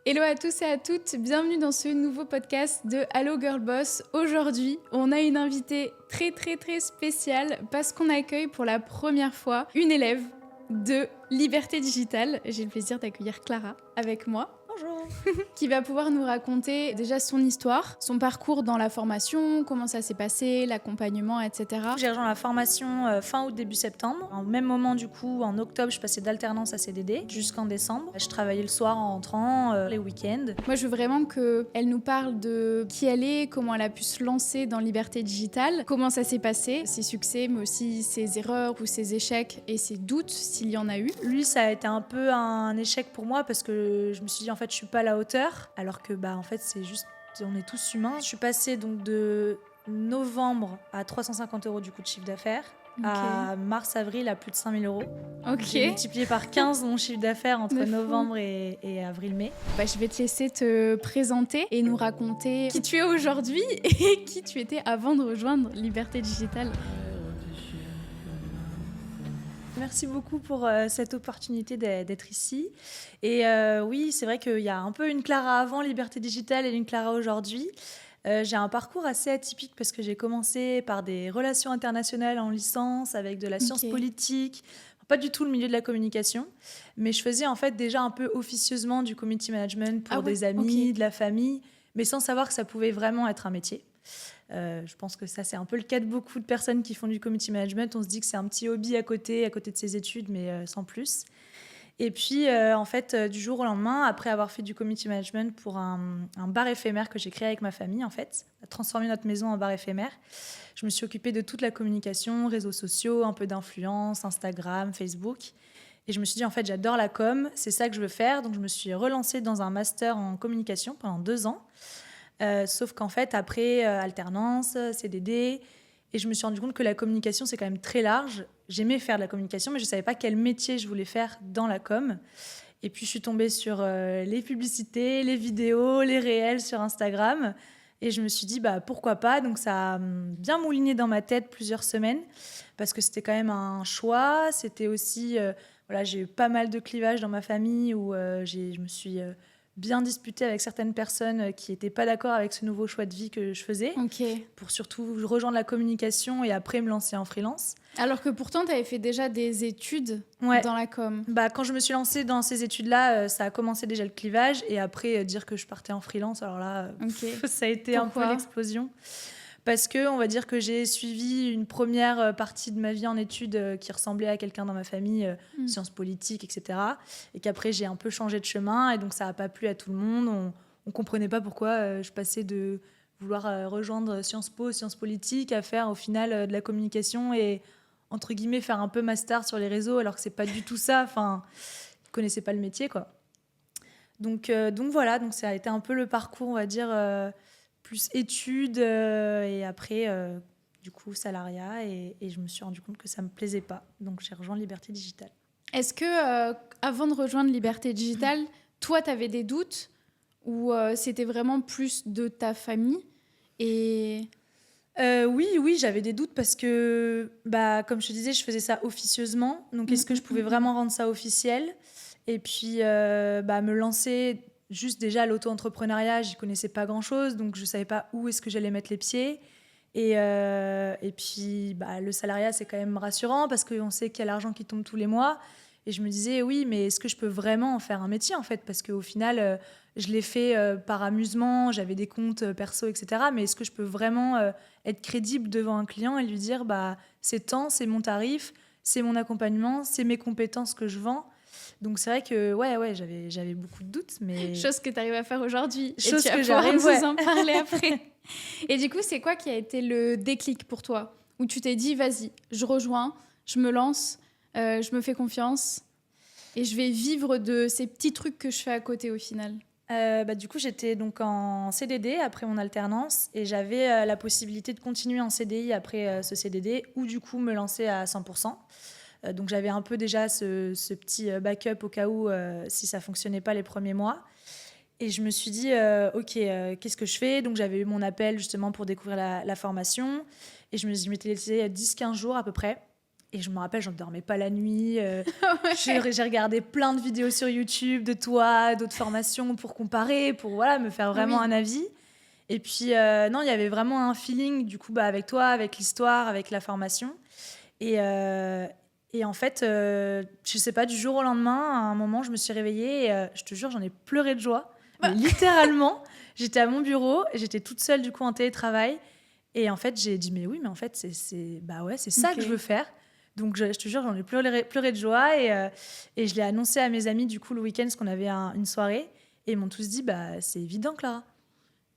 Hello à tous et à toutes, bienvenue dans ce nouveau podcast de Allo Girl Boss. Aujourd'hui, on a une invitée très spéciale parce qu'on accueille pour la première fois une élève de Liberté Digitale. J'ai le plaisir d'accueillir Clara avec moi. Bonjour. Qui va pouvoir nous raconter déjà son histoire, son parcours dans la formation, comment ça s'est passé, l'accompagnement, etc. J'ai rejoint la formation fin août, début septembre. Au même moment, du coup, en octobre, je passais d'alternance à CDD jusqu'en décembre. Je travaillais le soir en rentrant, les week-ends. Moi, je veux vraiment qu'elle nous parle de qui elle est, comment elle a pu se lancer dans Liberté Digitale, comment ça s'est passé, ses succès, mais aussi ses erreurs ou ses échecs et ses doutes, s'il y en a eu. Lui, ça a été un peu un échec pour moi parce que je me suis dit, en fait, je suis pas à la hauteur, alors que, en fait, c'est juste, on est tous humains. Je suis passée donc de novembre à 350 € du coup de chiffre d'affaires. Okay. À mars-avril à plus de 5 000 €. Ok. J'ai multiplié par 15 mon chiffre d'affaires entre novembre et avril-mai. Je vais te laisser te présenter et nous raconter qui tu es aujourd'hui et qui tu étais avant de rejoindre Liberté Digitale. Merci beaucoup pour cette opportunité d'être ici. Et oui, c'est vrai qu'il y a un peu une Clara avant Liberté Digitale et une Clara aujourd'hui. J'ai un parcours assez atypique parce que j'ai commencé par des relations internationales en licence avec de la science politique, pas du tout le milieu de la communication, mais je faisais en fait déjà un peu officieusement du community management pour des amis, de la famille, mais sans savoir que ça pouvait vraiment être un métier. Je pense que ça, c'est un peu le cas de beaucoup de personnes qui font du community management. On se dit que c'est un petit hobby à côté de ses études, mais sans plus. Et puis, en fait, du jour au lendemain, après avoir fait du community management pour un bar éphémère que j'ai créé avec ma famille, en fait, transformer notre maison en bar éphémère, je me suis occupée de toute la communication, réseaux sociaux, un peu d'influence, Instagram, Facebook. Et je me suis dit, en fait, j'adore la com, c'est ça que je veux faire. Donc, je me suis relancée dans un master en communication pendant 2 ans. Sauf qu'en fait, après alternance, CDD, et je me suis rendu compte que la communication, c'est quand même très large. J'aimais faire de la communication, mais je ne savais pas quel métier je voulais faire dans la com. Et puis, je suis tombée sur les publicités, les vidéos, les réels sur Instagram. Et je me suis dit, pourquoi pas. Donc, ça a bien mouliné dans ma tête plusieurs semaines, parce que c'était quand même un choix. C'était aussi... j'ai eu pas mal de clivages dans ma famille où je me suis... bien disputée avec certaines personnes qui n'étaient pas d'accord avec ce nouveau choix de vie que je faisais, pour surtout rejoindre la communication et après me lancer en freelance. Alors que pourtant, tu avais fait déjà des études dans la com. Quand je me suis lancée dans ces études-là, ça a commencé déjà le clivage, et après, dire que je partais en freelance, alors là, ça a été un peu l'explosion. Parce que, on va dire que j'ai suivi une première partie de ma vie en études qui ressemblait à quelqu'un dans ma famille, sciences politiques, etc. Et qu'après, j'ai un peu changé de chemin, et donc ça n'a pas plu à tout le monde. On ne comprenait pas pourquoi je passais de vouloir rejoindre Sciences Po, sciences politiques, à faire au final de la communication et, entre guillemets, faire un peu ma star sur les réseaux, alors que c'est pas du tout ça. Enfin, je connaissais pas le métier, quoi. Donc voilà, donc ça a été un peu le parcours, on va dire... plus études et après, du coup, salariat. Et je me suis rendu compte que ça ne me plaisait pas. Donc, j'ai rejoint Liberté Digitale. Est-ce que, avant de rejoindre Liberté Digitale, toi, tu avais des doutes ou c'était vraiment plus de ta famille et... Oui, j'avais des doutes parce que, comme je te disais, je faisais ça officieusement. Donc, est-ce que je pouvais vraiment rendre ça officiel ? Et puis, me lancer... Juste déjà, l'auto-entrepreneuriat, j'y connaissais pas grand-chose, donc je savais pas où est-ce que j'allais mettre les pieds. Et puis, le salariat, c'est quand même rassurant parce qu'on sait qu'il y a l'argent qui tombe tous les mois. Et je me disais, oui, mais est-ce que je peux vraiment en faire un métier, en fait ? Parce qu'au final, je l'ai fait par amusement, j'avais des comptes perso, etc. Mais est-ce que je peux vraiment être crédible devant un client et lui dire, c'est tant, c'est mon tarif, c'est mon accompagnement, c'est mes compétences que je vends ? Donc c'est vrai que j'avais beaucoup de doutes, mais chose que tu arrives à faire aujourd'hui. Chose et tu que vas pouvoir j'arrive, nous en parler après. Et du coup, c'est quoi qui a été le déclic pour toi, où tu t'es dit, vas-y, je rejoins, je me lance, je me fais confiance et je vais vivre de ces petits trucs que je fais à côté au final. Du coup, j'étais donc en CDD après mon alternance et j'avais la possibilité de continuer en CDI après ce CDD ou du coup me lancer à 100%. Donc j'avais un peu déjà ce petit backup au cas où si ça fonctionnait pas les premiers mois. Et je me suis dit, qu'est-ce que je fais ? Donc j'avais eu mon appel justement pour découvrir la formation. Et je m'étais laissé 10-15 jours à peu près. Et je me rappelle, j'en dormais pas la nuit. Ouais. J'ai regardé plein de vidéos sur YouTube de toi, d'autres formations pour comparer, pour voilà, me faire vraiment un avis. Et puis, non, il y avait vraiment un feeling, du coup, avec toi, avec l'histoire, avec la formation. Et, en fait, je sais pas, du jour au lendemain, à un moment, je me suis réveillée et je te jure, j'en ai pleuré de joie. Mais littéralement, j'étais à mon bureau, j'étais toute seule, du coup, en télétravail. Et en fait, j'ai dit, mais oui, mais en fait, c'est ça que je veux faire. Donc, je te jure, j'en ai pleuré de joie. Et je l'ai annoncé à mes amis, du coup, le week-end, parce qu'on avait une soirée. Et ils m'ont tous dit, c'est évident, Clara.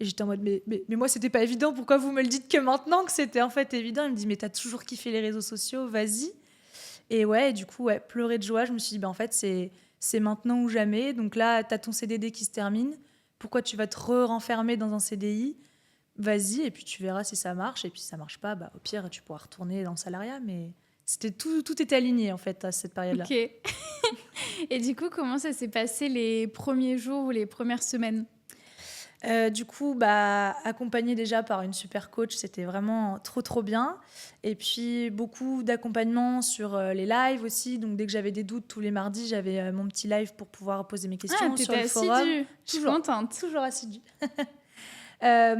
Et j'étais en mode, mais moi, c'était pas évident. Pourquoi vous me le dites que maintenant que c'était en fait évident? Il me dit, mais t'as toujours kiffé les réseaux sociaux, vas-y. Et ouais, du coup, pleurer de joie. Je me suis dit, en fait, c'est maintenant ou jamais. Donc là, t'as ton CDD qui se termine. Pourquoi tu vas te renfermer dans un CDI? Vas-y, et puis tu verras si ça marche. Et puis si ça marche pas, au pire, tu pourras retourner dans le salariat. Mais c'était tout était aligné, en fait, à cette période-là. Ok. Et du coup, comment ça s'est passé les premiers jours ou les premières semaines? Du coup, accompagnée déjà par une super coach, c'était vraiment trop bien. Et puis beaucoup d'accompagnement sur les lives aussi. Donc dès que j'avais des doutes, tous les mardis, j'avais mon petit live pour pouvoir poser mes questions sur le forum. Assidue. Je suis contente. Toujours assidue. Ça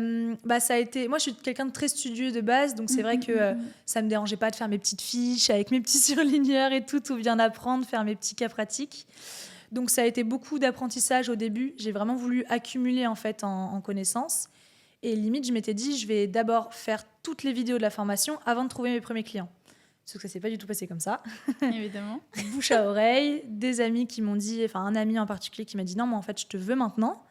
a été... Moi, je suis quelqu'un de très studieux de base, donc c'est vrai que ça me dérangeait pas de faire mes petites fiches avec mes petits surligneurs et tout bien apprendre, faire mes petits cas pratiques. Donc ça a été beaucoup d'apprentissage au début. J'ai vraiment voulu accumuler en fait en connaissances. Et limite, je m'étais dit, je vais d'abord faire toutes les vidéos de la formation avant de trouver mes premiers clients. Sauf que ça s'est pas du tout passé comme ça. Évidemment. Bouche à oreille, des amis qui m'ont dit, enfin un ami en particulier qui m'a dit non, mais en fait, je te veux maintenant.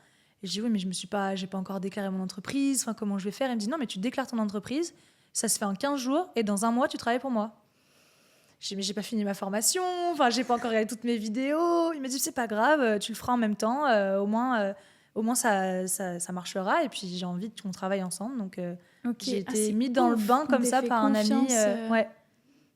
Et je dis oui, mais j'ai pas encore déclaré mon entreprise. Enfin, comment je vais faire? Il me dit non, mais tu déclares ton entreprise. Ça se fait en 15 jours et dans un mois, tu travailles pour moi. Je dis, mais j'ai pas fini ma formation, enfin, j'ai pas encore regardé toutes mes vidéos. Il m'a dit, c'est pas grave, tu le feras en même temps, au moins ça marchera. Et puis j'ai envie qu'on travaille ensemble. Donc j'ai été mise dans le bain comme ça par un ami. Ouais,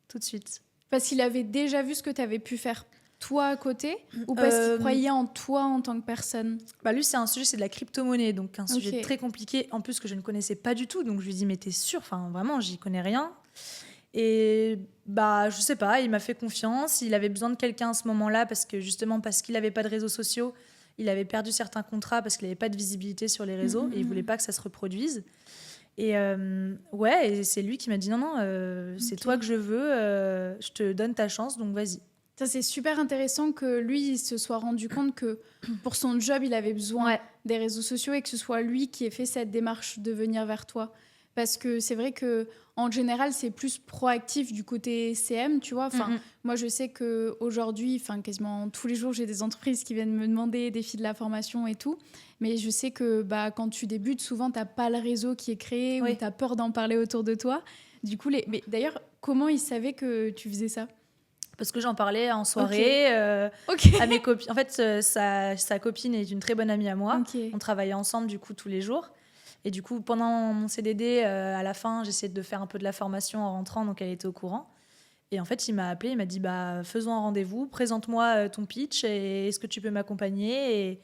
tout de suite. Parce qu'il avait déjà vu ce que tu avais pu faire toi à côté ou parce qu'il croyait en toi en tant que personne? Lui, c'est un sujet, c'est de la crypto-monnaie, donc un sujet très compliqué, en plus que je ne connaissais pas du tout. Donc je lui dis, mais t'es sûre? Enfin, vraiment, j'y connais rien. Et je sais pas, il m'a fait confiance. Il avait besoin de quelqu'un à ce moment-là parce qu'il avait pas de réseaux sociaux, il avait perdu certains contrats parce qu'il avait pas de visibilité sur les réseaux et il voulait pas que ça se reproduise. Et et c'est lui qui m'a dit non, c'est toi que je veux, je te donne ta chance, donc vas-y. Ça, c'est super intéressant que lui il se soit rendu compte que pour son job, il avait besoin des réseaux sociaux et que ce soit lui qui ait fait cette démarche de venir vers toi. Parce que c'est vrai que en général, c'est plus proactif du côté CM, tu vois. Enfin, moi, je sais qu'aujourd'hui, quasiment tous les jours, j'ai des entreprises qui viennent me demander des filles de la formation et tout. Mais je sais que quand tu débutes, souvent, tu n'as pas le réseau qui est créé ou tu as peur d'en parler autour de toi. Du coup, mais d'ailleurs, comment ils savaient que tu faisais ça? Parce que j'en parlais en soirée à mes copines. En fait, sa copine est une très bonne amie à moi. On travaillait ensemble, du coup, tous les jours. Et du coup, pendant mon CDD, à la fin, j'essayais de faire un peu de la formation en rentrant, donc elle était au courant. Et en fait, il m'a appelé, il m'a dit faisons un rendez-vous, présente-moi ton pitch et est-ce que tu peux m'accompagner? Et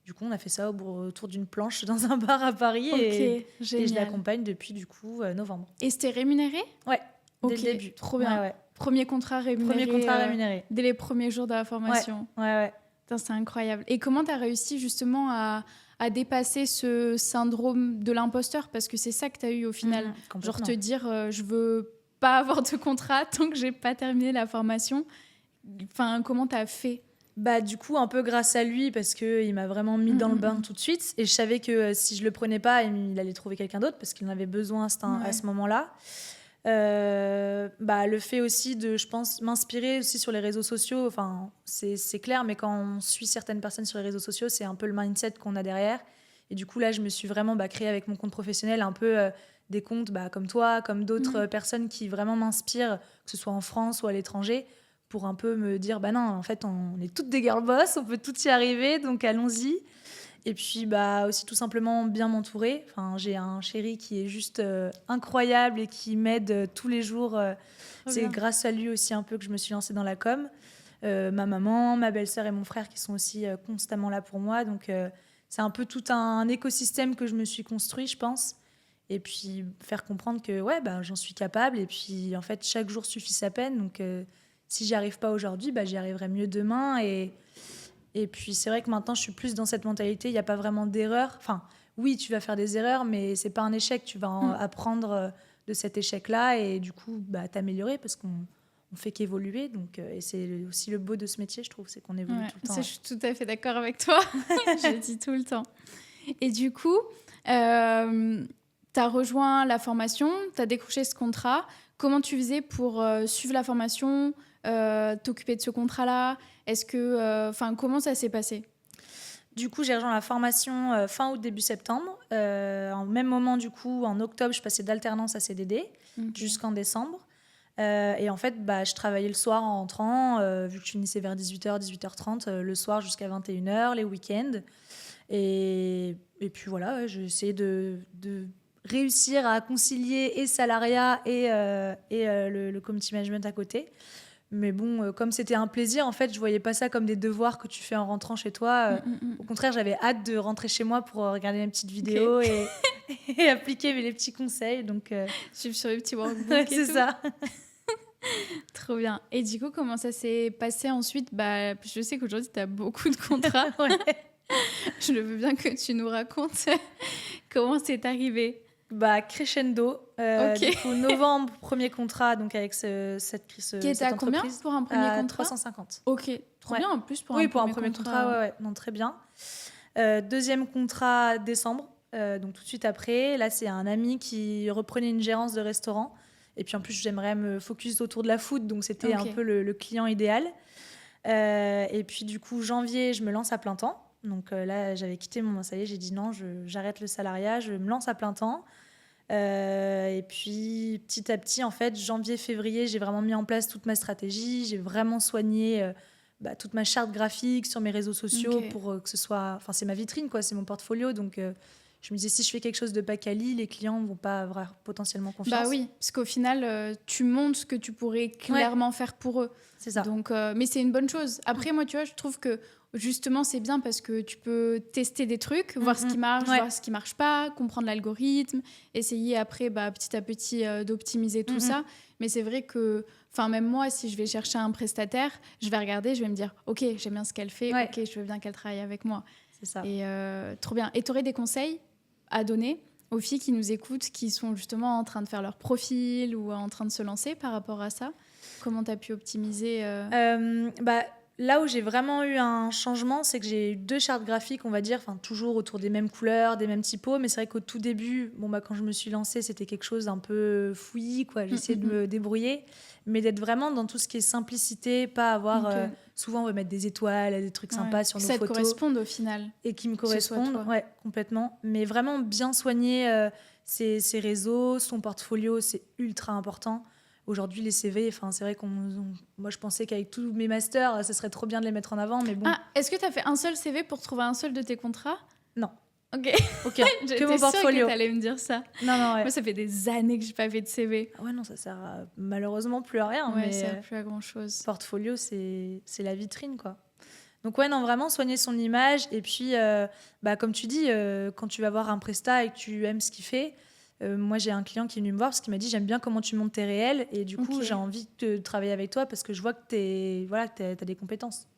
du coup, on a fait ça autour d'une planche dans un bar à Paris et je l'accompagne depuis du coup novembre. Et c'était rémunéré? Ouais, dès le début. Trop bien. Ouais. Premier contrat rémunéré. Dès les premiers jours de la formation. Ouais. Putain, c'est incroyable. Et comment tu as réussi justement à dépasser ce syndrome de l'imposteur? Parce que c'est ça que tu as eu au final. Genre te dire, je veux pas avoir de contrat tant que j'ai pas terminé la formation. Enfin, comment tu as fait? Du coup, un peu grâce à lui, parce qu'il m'a vraiment mis dans le bain tout de suite. Et je savais que si je le prenais pas, il allait trouver quelqu'un d'autre, parce qu'il en avait besoin à ce moment-là. Le fait aussi de, je pense, m'inspirer aussi sur les réseaux sociaux, enfin, c'est clair, mais quand on suit certaines personnes sur les réseaux sociaux, c'est un peu le mindset qu'on a derrière. Et du coup, là, je me suis vraiment créée avec mon compte professionnel un peu des comptes comme toi, comme d'autres personnes qui vraiment m'inspirent, que ce soit en France ou à l'étranger, pour un peu me dire, non, en fait, on est toutes des girl boss, on peut toutes y arriver, donc allons-y. Et puis aussi tout simplement bien m'entourer. Enfin, j'ai un chéri qui est juste incroyable et qui m'aide tous les jours. C'est grâce à lui aussi un peu que je me suis lancée dans la com. Ma maman, ma belle-sœur et mon frère qui sont aussi constamment là pour moi. Donc c'est un peu tout un écosystème que je me suis construit, je pense. Et puis faire comprendre que ouais, bah, j'en suis capable. Et puis en fait, chaque jour suffit sa peine. Donc si j'y arrive pas aujourd'hui, bah, j'y arriverai mieux demain. Et puis c'est vrai que maintenant, je suis plus dans cette mentalité. Il n'y a pas vraiment d'erreur. Enfin, oui, tu vas faire des erreurs, mais c'est pas un échec. Tu vas apprendre de cet échec-là et du coup, bah, t'améliorer parce qu'on fait qu'évoluer. Donc, et c'est aussi le beau de ce métier, je trouve, c'est qu'on évolue tout le temps. Ça, je suis tout à fait d'accord avec toi. Je le dis tout le temps. Et du coup, tu as rejoint la formation, tu as décroché ce contrat. Comment tu faisais pour suivre la formation, t'occuper de ce contrat-là? Comment ça s'est passé? Du coup, j'ai rejoint la formation fin août, début septembre. En même moment, du coup, en octobre, je passais d'alternance à CDD jusqu'en décembre. Et en fait, bah, je travaillais le soir en rentrant, vu que je finissais vers 18h, 18h30, le soir jusqu'à 21h, les week-ends. Et puis voilà, ouais, j'ai essayé de réussir à concilier et salariat et le community management à côté. Mais bon, comme c'était un plaisir, en fait, je voyais pas ça comme des devoirs que tu fais en rentrant chez toi. Au contraire, j'avais hâte de rentrer chez moi pour regarder mes petites vidéos et appliquer les petits conseils. Donc, suivre sur les petits workbooks ouais, et c'est tout. ça. Trop bien. Et du coup, comment ça s'est passé ensuite? Bah, je sais qu'aujourd'hui, tu as beaucoup de contrats. Ouais. Je veux bien que tu nous racontes comment c'est arrivé. Bah, crescendo. Ok. Du coup, novembre, premier contrat donc avec cette Qui était à combien entreprise. pour un premier À contrat? 350. Ok, trop Ouais. bien en plus pour Oui, un pour un premier premier contrat, ouais, non, très bien. Deuxième contrat, décembre, donc tout de suite après. Là, c'est un ami qui reprenait une gérance de restaurant. Et puis en plus, j'aimerais me focus autour de la food, donc c'était un peu le client idéal. Et puis du coup, janvier, je me lance à plein temps. Donc là, j'avais quitté ça y est, j'ai dit non, j'arrête le salariat, je me lance à plein temps. Et puis petit à petit, en fait, janvier, février, j'ai vraiment mis en place toute ma stratégie. J'ai vraiment soigné toute ma charte graphique sur mes réseaux sociaux pour que ce soit... Enfin, c'est ma vitrine, quoi, c'est mon portfolio. Donc je me disais, si je fais quelque chose de pas quali, les clients ne vont pas avoir potentiellement confiance. Bah oui, parce qu'au final, tu montres ce que tu pourrais clairement faire pour eux. C'est ça. Donc, mais c'est une bonne chose. Après, moi, tu vois, je trouve que justement, c'est bien parce que tu peux tester des trucs, voir ce qui marche, voir ce qui marche pas, comprendre l'algorithme, essayer après, petit à petit, d'optimiser tout ça. Mais c'est vrai que, même moi, si je vais chercher un prestataire, je vais regarder, je vais me dire, ok, j'aime bien ce qu'elle fait, ok, je veux bien qu'elle travaille avec moi. C'est ça. Et trop bien. Et tu aurais des conseils à donner aux filles qui nous écoutent, qui sont justement en train de faire leur profil ou en train de se lancer par rapport à ça? Comment tu as pu optimiser Là où j'ai vraiment eu un changement, c'est que j'ai eu 2 chartes graphiques, on va dire, toujours autour des mêmes couleurs, des mêmes typos. Mais c'est vrai qu'au tout début, quand je me suis lancée, c'était quelque chose d'un peu fouillis, quoi. J'essayais de me débrouiller, mais d'être vraiment dans tout ce qui est simplicité, pas avoir... souvent, on va mettre des étoiles, des trucs sympas sur nos photos. Ça te corresponde au final. Et qui me correspondent, ouais, complètement. Mais vraiment bien soigner ses réseaux, son portfolio, c'est ultra important. Aujourd'hui, les CV, c'est vrai moi, je pensais qu'avec tous mes masters, ce serait trop bien de les mettre en avant, mais bon. Ah, est-ce que tu as fait un seul CV pour trouver un seul de tes contrats? Non. Ok. Que mon portfolio. Que t'allais me dire ça. Non, ouais. Moi, ça fait des années que j'ai pas fait de CV. Ouais, non, ça sert malheureusement plus à rien. Ouais, ça sert plus à grand-chose. Portfolio, c'est la vitrine, quoi. Donc ouais, non, vraiment soigner son image. Et puis, comme tu dis, quand tu vas voir un prestat et que tu aimes ce qu'il fait... moi, j'ai un client qui est venu me voir parce qu'il m'a dit j'aime bien comment tu montes tes réels et du coup, j'ai envie de travailler avec toi parce que je vois que t'as des compétences.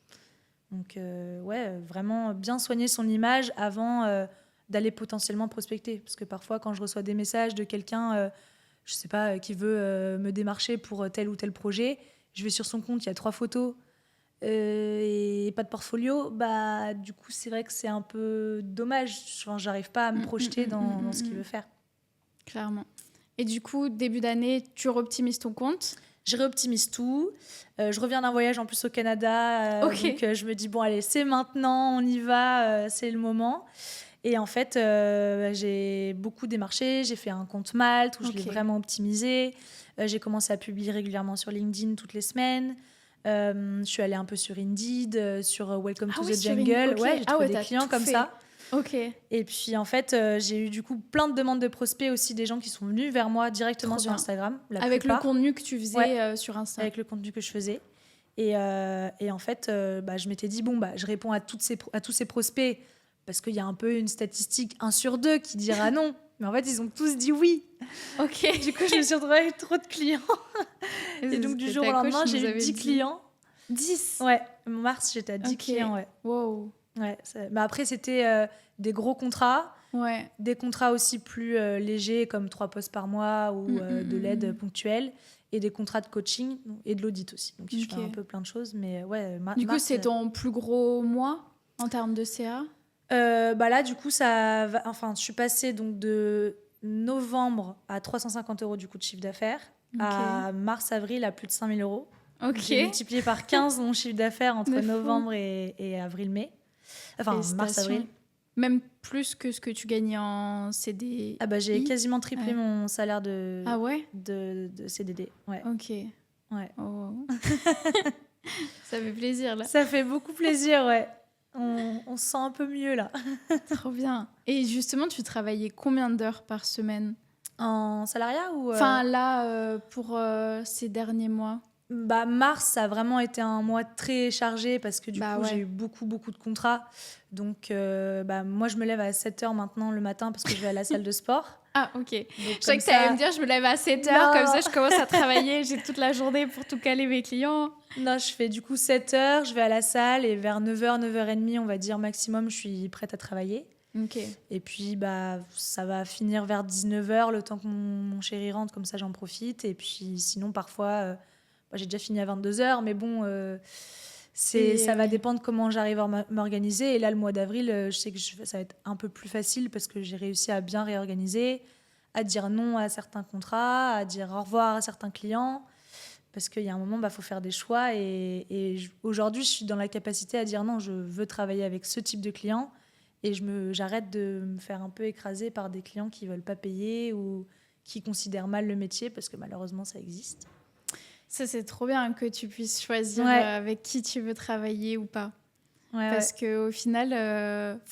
Donc, vraiment bien soigner son image avant d'aller potentiellement prospecter. Parce que parfois, quand je reçois des messages de quelqu'un, je sais pas, qui veut me démarcher pour tel ou tel projet, je vais sur son compte, il y a 3 photos et pas de portfolio. Du coup, c'est vrai que c'est un peu dommage. J'arrive pas à me projeter dans ce qu'il veut faire. Clairement. Et du coup, début d'année, tu réoptimises ton compte? Je réoptimise tout. Je reviens d'un voyage en plus au Canada. Donc, je me dis, bon, allez, c'est maintenant, on y va, c'est le moment. Et en fait, j'ai beaucoup démarché. J'ai fait un compte Malte où je l'ai vraiment optimisé. J'ai commencé à publier régulièrement sur LinkedIn toutes les semaines. Je suis allée un peu sur Indeed, sur Welcome to the Jungle. Ouais, j'ai trouvé des clients comme ça. Ok. Et puis en fait, j'ai eu du coup plein de demandes de prospects aussi, des gens qui sont venus vers moi directement sur Instagram. Avec le contenu que tu faisais sur Instagram. Avec le contenu que je faisais. Et en fait, je m'étais dit, je réponds à tous ces prospects parce qu'il y a un peu une statistique 1 sur 2 qui dira non. Mais en fait, ils ont tous dit oui. Ok. Du coup, je me suis retrouvée avec trop de clients. Et donc, du jour au lendemain, j'ai eu 10 clients. 10? Ouais, en mars, j'étais à 10 clients, ouais. Wow. Ouais, mais après, c'était des gros contrats. Ouais. Des contrats aussi plus légers, comme 3 postes par mois ou de l'aide ponctuelle. Et des contrats de coaching et de l'audit aussi. Donc, je fais un peu plein de choses. Mais ouais, du coup, c'est ton plus gros mois en termes de CA? Là, du coup, je suis passée donc, de novembre à 350 € du coup de chiffre d'affaires à mars-avril à plus de 5 000 €. Ok. J'ai multiplié par 15 mon chiffre d'affaires entre novembre et avril-mai. Enfin, mars-avril. Même plus que ce que tu gagnais en CDI? Ah bah, j'ai quasiment triplé mon salaire de CDD. Ouais. Ok. Ouais. Oh. Ça fait plaisir, là. Ça fait beaucoup plaisir, ouais. On se sent un peu mieux, là. Trop bien. Et justement, tu travaillais combien d'heures par semaine? En salariat ou... Enfin, là, pour ces derniers mois. Bah, mars, ça a vraiment été un mois très chargé parce que du coup, j'ai eu beaucoup de contrats. Donc, moi, je me lève à 7h maintenant le matin parce que je vais à la salle de sport. Ah, ok. Je savais que tu allais me dire, je me lève à 7h, comme ça, je commence à travailler. J'ai toute la journée pour tout caler mes clients. Non, je fais du coup 7h, je vais à la salle et vers 9h, 9h30, on va dire maximum, je suis prête à travailler. Ok. Et puis, ça va finir vers 19h, le temps que mon chéri rentre, comme ça, j'en profite. Et puis, sinon, parfois... j'ai déjà fini à 22h, mais bon, ça va dépendre comment j'arrive à m'organiser. Et là, le mois d'avril, je sais que ça va être un peu plus facile parce que j'ai réussi à bien réorganiser, à dire non à certains contrats, à dire au revoir à certains clients. Parce qu'il y a un moment, faut faire des choix. Et aujourd'hui, je suis dans la capacité à dire non, je veux travailler avec ce type de clients. Et j'arrête de me faire un peu écraser par des clients qui ne veulent pas payer ou qui considèrent mal le métier parce que malheureusement, ça existe. Ça, c'est trop bien que tu puisses choisir avec qui tu veux travailler ou pas. Parce qu'au final,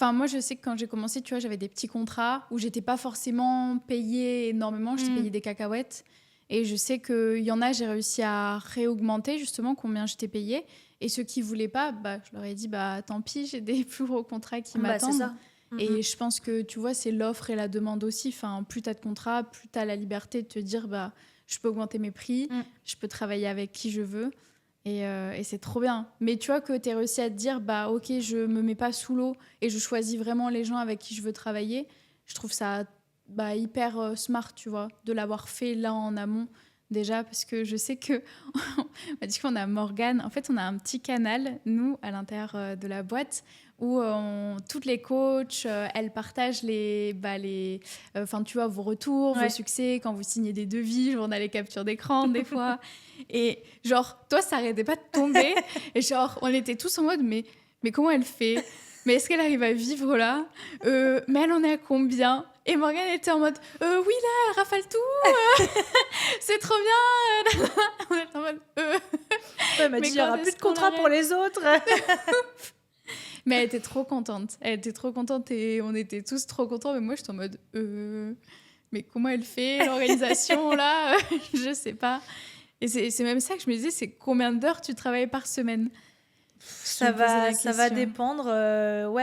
moi, je sais que quand j'ai commencé, tu vois, j'avais des petits contrats où j'étais pas forcément payée énormément, j'étais payée des cacahuètes. Et je sais qu'il y en a, j'ai réussi à réaugmenter justement combien j'étais payée. Et ceux qui voulaient pas, je leur ai dit, tant pis, j'ai des plus gros contrats qui m'attendent. C'est ça. Et je pense que, tu vois, c'est l'offre et la demande aussi. Enfin, plus tu as de contrats, plus tu as la liberté de te dire, je peux augmenter mes prix, je peux travailler avec qui je veux. Et c'est trop bien. Mais tu vois que tu as réussi à te dire, ok, je me mets pas sous l'eau et je choisis vraiment les gens avec qui je veux travailler. Je trouve ça hyper smart, tu vois, de l'avoir fait là en amont déjà, parce que je sais que on m'a dit qu'on a Morgane. En fait, on a un petit canal, nous, à l'intérieur de la boîte, où toutes les coachs, elles partagent tu vois, vos retours, vos succès, quand vous signez des devis, on a les captures d'écran des fois. Et genre, toi, ça n'arrêtait pas de tomber. Et genre, on était tous en mode, mais comment elle fait? Mais est-ce qu'elle arrive à vivre là? Mais elle en est à combien? Et Morgane était en mode, oui, là, elle rafale tout. C'est trop bien. On est en mode, elle m'a dit, il n'y aura plus de contrat pour les autres. Mais elle était trop contente. Elle était trop contente et on était tous trop contents. Mais moi, j'étais en mode, mais comment elle fait l'organisation là? Je sais pas. Et c'est même ça que je me disais, c'est combien d'heures tu travailles par semaine? Ça va dépendre.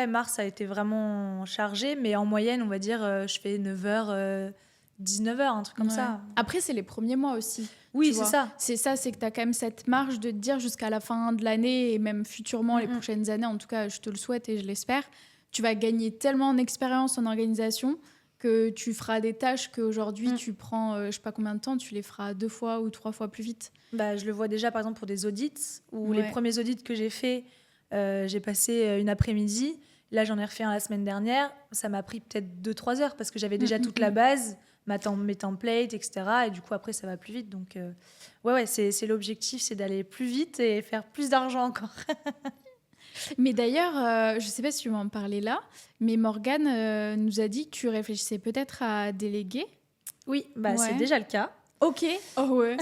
Mars a été vraiment chargé, mais en moyenne, on va dire, je fais 9h, 19h, un truc comme ça. Après, c'est les premiers mois aussi. Oui, c'est ça. C'est ça, c'est que tu as quand même cette marge de te dire jusqu'à la fin de l'année et même futurement, les prochaines années, en tout cas, je te le souhaite et je l'espère, tu vas gagner tellement en expérience en organisation que tu feras des tâches qu'aujourd'hui, tu prends, je sais pas combien de temps, tu les feras 2 fois ou 3 fois plus vite. Je le vois déjà, par exemple, pour des audits, où les premiers audits que j'ai faits, j'ai passé une après-midi. Là, j'en ai refait un la semaine dernière. Ça m'a pris peut-être 2-3 heures parce que j'avais déjà toute la base, mes templates, etc. Et du coup, après, ça va plus vite. Donc, c'est l'objectif, c'est d'aller plus vite et faire plus d'argent encore. Mais d'ailleurs, je ne sais pas si tu vas en parler là, mais Morgane nous a dit que tu réfléchissais peut-être à déléguer. Oui, c'est déjà le cas. Ok. Oh ouais.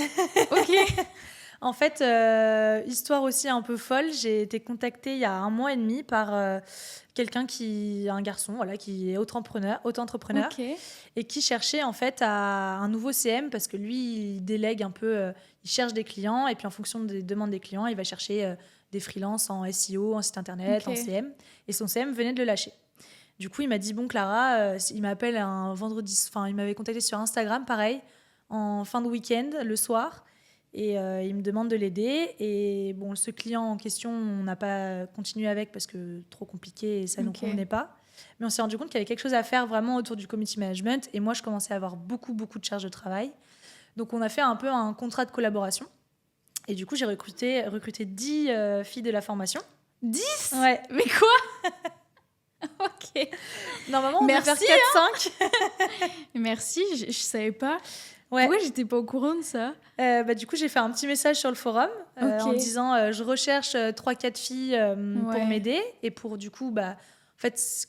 Ok. En fait, histoire aussi un peu folle, j'ai été contactée il y a 1 mois et demi par un garçon, qui est auto-entrepreneur, et qui cherchait en fait un nouveau CM parce que lui, il délègue un peu, il cherche des clients et puis en fonction des demandes des clients, il va chercher des freelances en SEO, en site internet, en CM. Et son CM venait de le lâcher. Du coup, il m'a dit, bon, Clara, il m'appelle un vendredi, enfin, il m'avait contacté sur Instagram, pareil, en fin de week-end, le soir, et il me demande de l'aider. Et bon, ce client en question, on n'a pas continué avec parce que trop compliqué et ça ne nous convenait pas. Mais on s'est rendu compte qu'il y avait quelque chose à faire vraiment autour du community management. Et moi, je commençais à avoir beaucoup, beaucoup de charges de travail. Donc, on a fait un peu un contrat de collaboration. Et du coup, j'ai recruté 10 filles de la formation. 10 ? Ouais. Mais quoi ? Ok. Normalement, on Merci, va faire 4-5. Merci, je savais pas. Ouais. Pourquoi j'étais pas au courant de ça ? Du coup, j'ai fait un petit message sur le forum en disant je recherche 3-4 filles pour m'aider. Et pour du coup, en fait,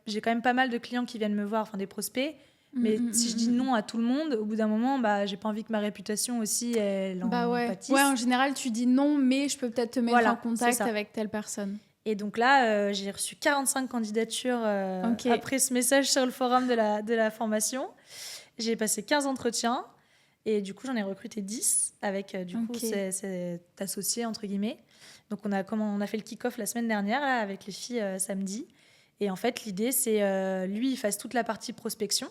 j'ai quand même pas mal de clients qui viennent me voir, enfin des prospects. Mais si je dis non à tout le monde, au bout d'un moment, j'ai pas envie que ma réputation aussi, elle en pâtisse. Ouais, en général, tu dis non, mais je peux peut-être te mettre en contact avec telle personne. Et donc là, j'ai reçu 45 candidatures après ce message sur le forum de la formation. J'ai passé 15 entretiens. Et du coup, j'en ai recruté 10 avec, cet associé, entre guillemets. Donc, on a fait le kick-off la semaine dernière là, avec les filles samedi. Et en fait, l'idée, c'est lui, il fasse toute la partie prospection.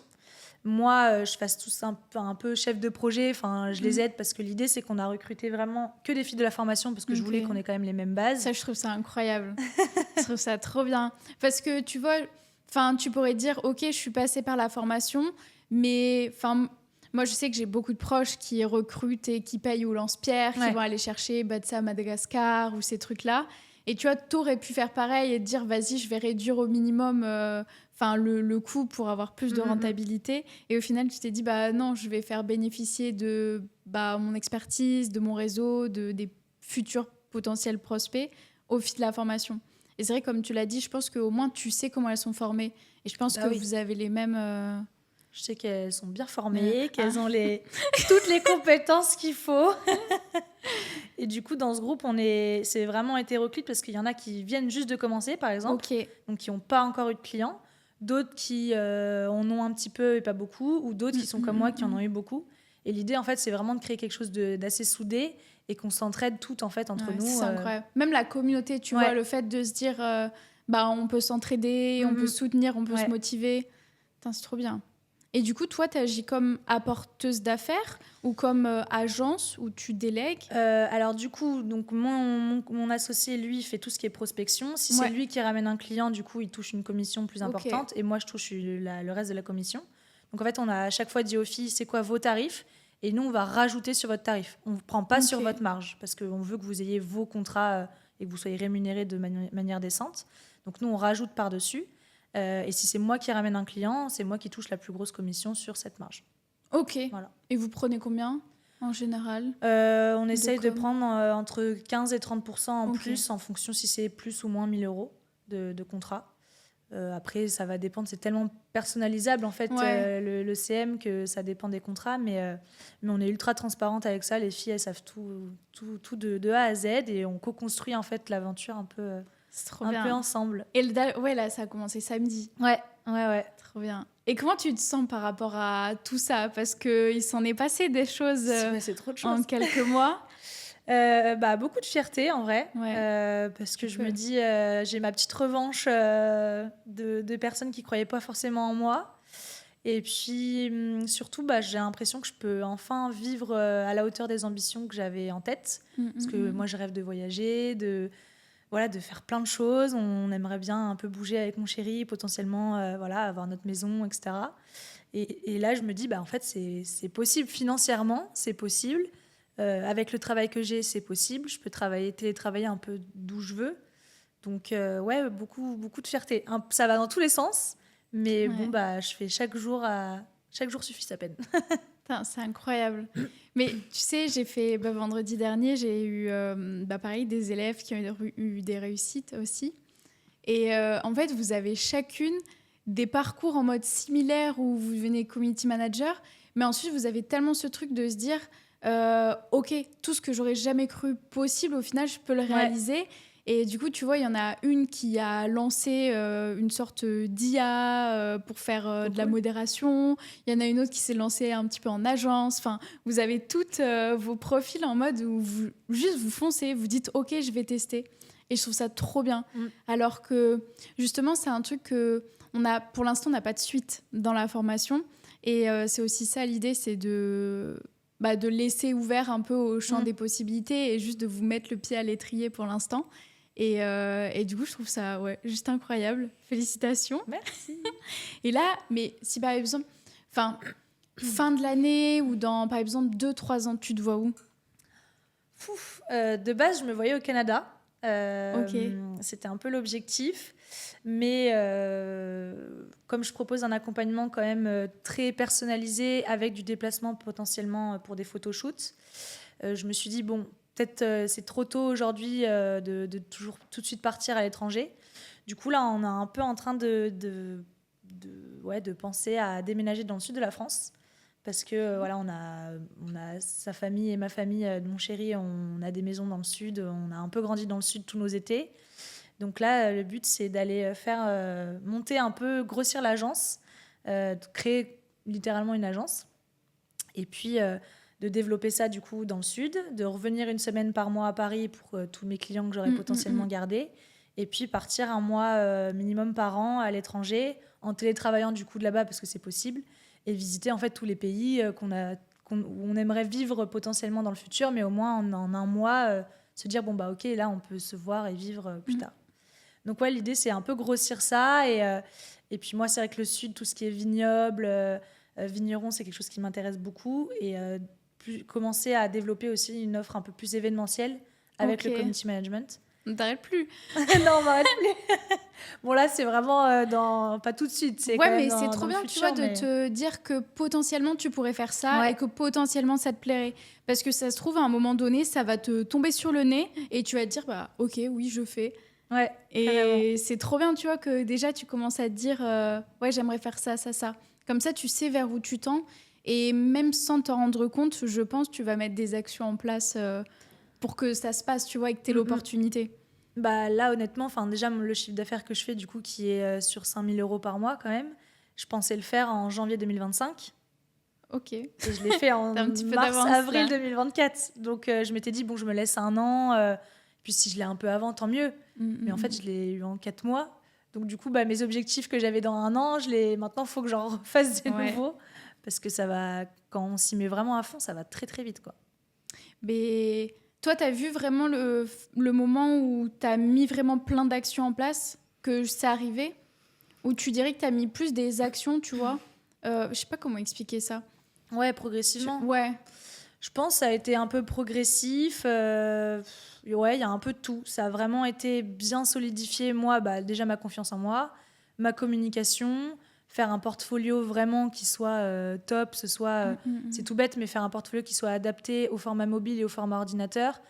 Moi, je fasse tout un peu chef de projet. Enfin, je les aide parce que l'idée, c'est qu'on a recruté vraiment que des filles de la formation parce que je voulais qu'on ait quand même les mêmes bases. Ça, je trouve ça incroyable. Je trouve ça trop bien. Parce que, tu vois, tu pourrais dire, OK, je suis passée par la formation, mais... Moi, je sais que j'ai beaucoup de proches qui recrutent et qui payent au lance-pierre, qui vont aller chercher ça à Madagascar ou ces trucs-là. Et tu vois, t'aurais pu faire pareil et te dire, vas-y, je vais réduire au minimum le coût pour avoir plus de rentabilité. Et au final, tu t'es dit, non, je vais faire bénéficier de mon expertise, de mon réseau, des futurs potentiels prospects au fil de la formation. Et c'est vrai, comme tu l'as dit, je pense qu'au moins, tu sais comment elles sont formées. Et je pense que vous avez les mêmes... Je sais qu'elles sont bien formées, qu'elles ont toutes les compétences qu'il faut. Et du coup, dans ce groupe, c'est vraiment hétéroclite parce qu'il y en a qui viennent juste de commencer, par exemple, donc qui n'ont pas encore eu de clients. D'autres qui en ont un petit peu et pas beaucoup, ou d'autres qui sont comme moi, qui en ont eu beaucoup. Et l'idée, en fait, c'est vraiment de créer quelque chose d'assez soudé et qu'on s'entraide toutes, en fait, entre nous. C'est incroyable. Même la communauté, tu vois, le fait de se dire, on peut s'entraider, on peut se soutenir, on peut se motiver. Putain, c'est trop bien. Et du coup, toi, tu agis comme apporteuse d'affaires ou comme agence où tu délègues ? Alors du coup, donc mon associé, lui, fait tout ce qui est prospection. Si c'est lui qui ramène un client, du coup, il touche une commission plus importante. Et moi, je touche le reste de la commission. Donc en fait, on a à chaque fois dit aux filles, c'est quoi vos tarifs ? Et nous, on va rajouter sur votre tarif. On ne prend pas sur votre marge parce qu'on veut que vous ayez vos contrats et que vous soyez rémunérés de manière décente. Donc nous, on rajoute par-dessus. Et si c'est moi qui ramène un client, c'est moi qui touche la plus grosse commission sur cette marge. Ok. Voilà. Et vous prenez combien en général ? On essaye de prendre entre 15 et 30% en plus, en fonction si c'est plus ou moins 1 000 euros de contrat. Après, ça va dépendre. C'est tellement personnalisable, en fait, le CM, que ça dépend des contrats. Mais on est ultra transparente avec ça. Les filles, elles savent tout de A à Z. Et on co-construit, en fait, l'aventure un peu... C'est trop bien. Un peu ensemble. Et là, ça a commencé samedi. Ouais. Trop bien. Et comment tu te sens par rapport à tout ça ? Parce qu'il s'en est passé des choses, trop de choses en quelques mois. Beaucoup de fierté, en vrai. Parce que je me dis, j'ai ma petite revanche de personnes qui ne croyaient pas forcément en moi. Et puis, surtout, j'ai l'impression que je peux enfin vivre à la hauteur des ambitions que j'avais en tête. Parce que moi, je rêve de voyager, de faire plein de choses. On aimerait bien un peu bouger avec mon chéri, potentiellement avoir notre maison, etc. Et là, je me dis, en fait, c'est possible financièrement, c'est possible. Avec le travail que j'ai, c'est possible. Je peux télétravailler un peu d'où je veux. Donc, beaucoup, beaucoup de fierté. Ça va dans tous les sens, mais je fais chaque jour suffit sa peine. C'est incroyable. Mais tu sais, j'ai fait vendredi dernier, j'ai eu pareil des élèves qui ont eu des réussites aussi. Et en fait, vous avez chacune des parcours en mode similaire où vous devenez community manager, mais ensuite vous avez tellement ce truc de se dire ok, tout ce que j'aurais jamais cru possible, au final, je peux le réaliser. Et du coup, tu vois, il y en a une qui a lancé une sorte d'IA pour faire de la modération. Il y en a une autre qui s'est lancée un petit peu en agence. Enfin, vous avez toutes vos profils en mode où vous foncez, vous dites « Ok, je vais tester ». Et je trouve ça trop bien. Alors que, justement, c'est un truc que pour l'instant, on n'a pas de suite dans la formation. Et c'est aussi ça l'idée, c'est de laisser ouvert un peu au champ des possibilités et juste de vous mettre le pied à l'étrier pour l'instant. Et du coup, je trouve ça juste incroyable. Félicitations. Merci. Et là, mais si par exemple, fin de l'année ou dans, par exemple, 2-3 ans, tu te vois où ? De base, je me voyais au Canada. Ok. C'était un peu l'objectif. Mais comme je propose un accompagnement quand même très personnalisé avec du déplacement potentiellement pour des photoshoots, je me suis dit, bon, peut-être c'est trop tôt aujourd'hui de toujours tout de suite partir à l'étranger. Du coup, là, on est un peu en train de penser à déménager dans le sud de la France. Parce que voilà, on a sa famille et ma famille, mon chéri, on a des maisons dans le sud, on a un peu grandi dans le sud tous nos étés. Donc là, le but, c'est d'aller faire monter un peu, grossir l'agence, de créer littéralement une agence. Et puis de développer ça du coup dans le sud, de revenir une semaine par mois à Paris pour tous mes clients que j'aurais potentiellement gardés. Et puis partir un mois minimum par an à l'étranger, en télétravaillant du coup de là-bas parce que c'est possible. Et visiter en fait tous les pays où on aimerait vivre potentiellement dans le futur, mais au moins en un mois, se dire bon bah ok, là on peut se voir et vivre plus tard. Donc ouais, l'idée c'est un peu grossir ça et puis moi c'est vrai que le sud, tout ce qui est vignoble, vigneron, c'est quelque chose qui m'intéresse beaucoup et commencer à développer aussi une offre un peu plus événementielle avec le community management. On t'arrête plus. Non, on m'arrête plus. Bon, là, c'est vraiment pas tout de suite. C'est quand même mais c'est trop bien, futur, tu vois, de te dire que potentiellement, tu pourrais faire ça et que potentiellement, ça te plairait. Parce que ça se trouve, à un moment donné, ça va te tomber sur le nez et tu vas te dire, bah, ok, oui, je fais. Ouais, et carrément. C'est trop bien, tu vois, que déjà, tu commences à te dire, ouais, j'aimerais faire ça, ça, ça. Comme ça, tu sais vers où tu tends. Et même sans t'en rendre compte, je pense, tu vas mettre des actions en place pour que ça se passe, tu vois, et que tu aies l'opportunité. Bah, là, honnêtement, déjà, le chiffre d'affaires que je fais, du coup, qui est sur 5 000 € par mois, quand même, je pensais le faire en janvier 2025. Ok. Et je l'ai fait en mars-avril 2024. Donc, je m'étais dit, bon, je me laisse un an. Puis, si je l'ai un peu avant, tant mieux. Mais en fait, je l'ai eu en 4 mois. Donc, du coup, mes objectifs que j'avais dans un an, maintenant, il faut que j'en refasse des nouveaux. Parce que ça va, quand on s'y met vraiment à fond, ça va très, très vite, quoi. Mais toi, tu as vu vraiment le moment où tu as mis vraiment plein d'actions en place, que c'est arrivé, ou tu dirais que tu as mis plus des actions, tu vois je sais pas comment expliquer ça. Ouais, progressivement. Ouais. Je pense que ça a été un peu progressif. Ouais, il y a un peu de tout. Ça a vraiment été bien solidifié, moi, déjà ma confiance en moi, ma communication, faire un portfolio vraiment qui soit top, c'est tout bête, mais faire un portfolio qui soit adapté au format mobile et au format ordinateur.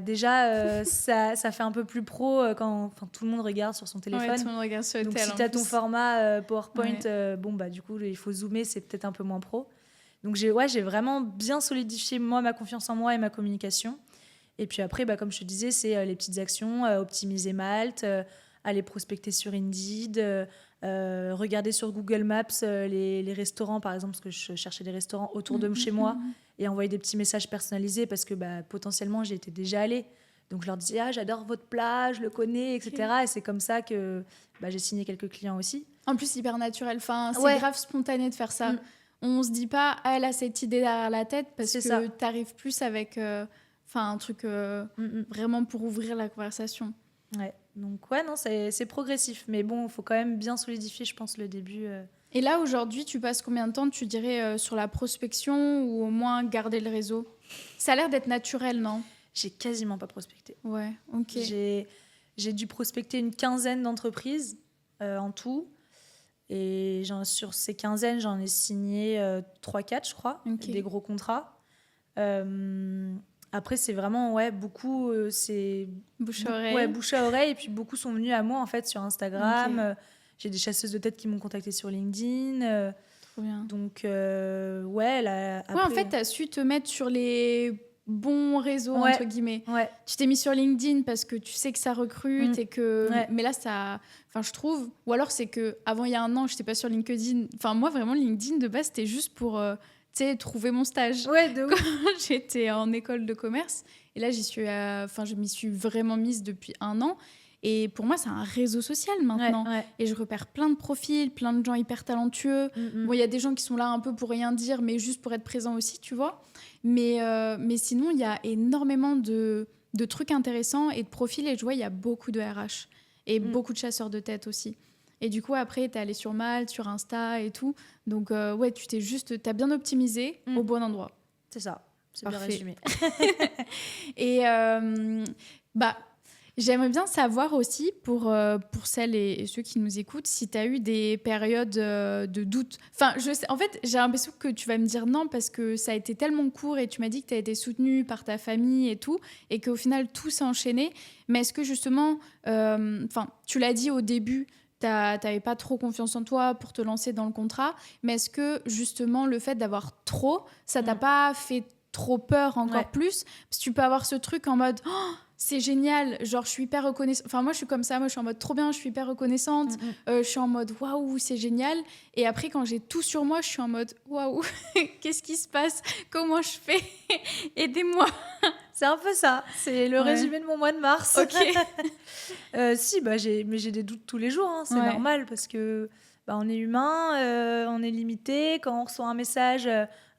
Déjà, ça fait un peu plus pro quand tout le monde regarde sur son téléphone. Ouais, tout le monde regarde sur le téléphone. Donc, si tu as ton format PowerPoint, du coup, il faut zoomer, c'est peut-être un peu moins pro. Donc, j'ai vraiment bien solidifié, moi, ma confiance en moi et ma communication. Et puis après, comme je te disais, c'est les petites actions, optimiser Malte, aller prospecter sur Indeed, regarder sur Google Maps les restaurants, par exemple, parce que je cherchais des restaurants autour de chez moi, et envoyer des petits messages personnalisés parce que potentiellement, j'y étais déjà allée. Donc, je leur disais, j'adore votre plat, je le connais, etc. Et c'est comme ça que j'ai signé quelques clients aussi. En plus, hyper naturel. Enfin, c'est grave spontané de faire ça. On se dit pas, elle a cette idée derrière la tête, parce que tu arrives plus avec un truc vraiment pour ouvrir la conversation. Ouais. Donc, non, c'est progressif. Mais bon, il faut quand même bien solidifier, je pense, le début. Et là, aujourd'hui, tu passes combien de temps, tu dirais, sur la prospection ou au moins garder le réseau ? Ça a l'air d'être naturel, non ? J'ai quasiment pas prospecté. Ouais, ok. J'ai dû prospecter une quinzaine d'entreprises en tout. Et sur ces quinzaines, j'en ai signé 3-4, je crois, des gros contrats. Après, c'est vraiment beaucoup... c'est bouche à oreille. Ouais, bouche à oreille. Et puis, beaucoup sont venus à moi, en fait, sur Instagram. J'ai des chasseuses de tête qui m'ont contactée sur LinkedIn. Trop bien. Donc, après... en fait, tu as su te mettre sur les bons réseaux, entre guillemets. Ouais. Tu t'es mis sur LinkedIn parce que tu sais que ça recrute et que... Mais là, ça... Enfin, je trouve... Ou alors, c'est qu'avant, il y a un an, je n'étais pas sur LinkedIn. Enfin, moi, vraiment, LinkedIn, de base, c'était juste pour... trouver mon stage. Ouais, de ouf. Quand j'étais en école de commerce. Et là, je m'y suis vraiment mise depuis un an. Et pour moi, c'est un réseau social maintenant. Ouais. Et je repère plein de profils, plein de gens hyper talentueux. Bon, il y a des gens qui sont là un peu pour rien dire, mais juste pour être présents aussi, tu vois. Mais sinon, il y a énormément de trucs intéressants et de profils. Et je vois, il y a beaucoup de RH et beaucoup de chasseurs de tête aussi. Et du coup, après, t'es allé sur Malte, sur Insta et tout. Donc, ouais, t'as bien optimisé au bon endroit. C'est ça, c'est Parfait. bien résumé. Et j'aimerais bien savoir aussi, pour celles et ceux qui nous écoutent, si tu as eu des périodes de doute. Enfin, en fait, j'ai l'impression que tu vas me dire non parce que ça a été tellement court et tu m'as dit que tu as été soutenue par ta famille et tout, et qu'au final, tout s'est enchaîné. Mais est-ce que justement, tu l'as dit au début, t'avais pas trop confiance en toi pour te lancer dans le contrat, mais est-ce que justement le fait d'avoir trop, ça t'a pas fait trop peur encore plus? Parce que tu peux avoir ce truc en mode c'est génial, genre je suis hyper reconnaissante. Enfin, moi je suis comme ça, moi je suis en mode trop bien, je suis hyper reconnaissante, je suis en mode waouh, c'est génial. Et après, quand j'ai tout sur moi, je suis en mode waouh, qu'est-ce qui se passe? Comment je fais? Aidez-moi. C'est un peu ça, c'est le résumé de mon mois de mars. Ok. J'ai des doutes tous les jours, hein, c'est normal parce que on est humain, on est limité. Quand on reçoit un message,